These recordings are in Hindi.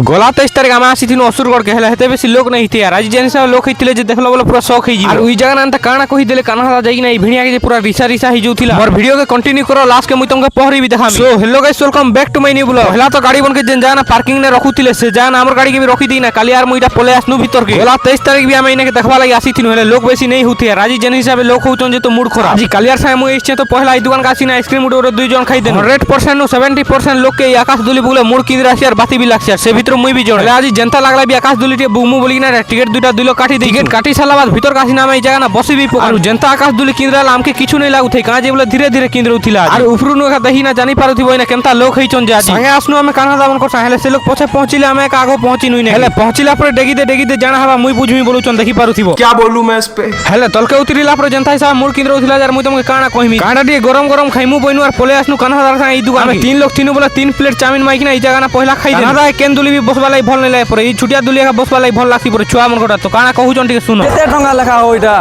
गला 23 तारीख आम आसीथिनु असुरगढ़ के हेला हेते बेसी लोक नहीं थे यार आज जेन सब लोक हितले जे देखला बोले पूरा शौक ही और उई जगह नानता काना कहि देले काना जाई ना ई भिणिया के जे पूरा रिसा रिसा ही जोथिला और वीडियो के कंटिन्यू करो लास्ट के मुई तुमके पहरी भी देखामी so hello guys welcome back to my new blog हेला तो गाड़ी बन के जेन जाना पार्किंग ने रखुथिले से जाना हमर गाड़ी के भी रखी दी ना काली यार मुईटा पले आसनु भीतर के गला 23 तारीख भी हम इने के देखबा लागि आसीथिनु हेले लोक बेसी नहीं होथि यार आज जेन हिसाब लोक होचन जे तो मूड खराब जी काली यार से मुई इच्छे तो पहला ई दुकान का आसीना आइसक्रीम उडो दुई जन खाई देन 100% नो 70% लोक के आकाश दुली बुले मूड किंद राशि यार बाती भी लागछ से भीतर मुई भी जोड़ आज जनता लागला भी आकाश दुली टे बुमु बोली ना टिकट दुटा दुलो काटी दे टिकट काटी साला बाद भीतर कासी नाम ई जगह ना बसी भी और जनता आकाश दुली किंद राल हमके किछु नहीं लागु थे का जे बोले धीरे धीरे किंद उथिला और उपरु नो दही ना जानी पारु थी ना केमता लोक हईचन जे आज संगे आसनु हमें काना दावन को चाहेले से लोग पछे पहुंचिले हमें का आगो पहुंची नुई ने हेले पहुंचिला पर डेगी दे जाना हवा मुई बुझमी बोलुचन देखि पारु थीबो क्या बोलूं मैं इस पे हेले तलके उतरिला पर जनता हिसाब मूड किंद उथिला यार मुई तुमके काना कहिमी काना डी गरम गरम खाइमु बइनु और पले आसनु काना दार संगे ई दुकान में तीन लोग तीन बोले 3 प्लेट चाउमीन माइक ना ई जगह ना पहला खाई दे काना केन दुली भी बसबा लाई भल नै लाई पर ई छुटिया दुलिया का बसबा लाई भल लासी पर छुआ मन कोटा तो काना कहूचन ठीक सुनो केते टंका लेखा हो इटा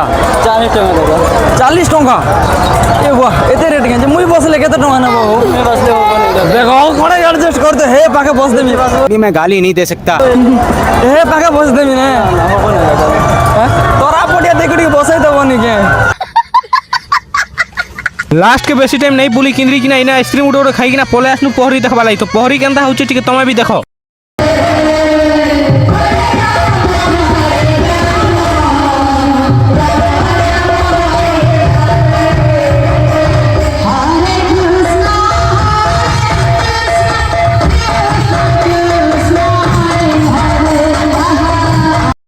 40 टंका 40 टंका ए वाह एते रेट के मुई बसले केते टंका ना बाबू मैं बसले देखो कोने एडजस्ट करते हे पाके बस देमी अभी मैं गाली नहीं दे सकता हे पाके बस देमी ने तोरा पटिया देखड़ी बसै दबनी के लास्ट के बेसी टाइम नहीं बुली किंद्री कि ना इना आइसक्रीम उडो खाई कि ना पले आसनु पहरी देखबा लाई तो पहरी केनता होचे ठीक तमे भी देखो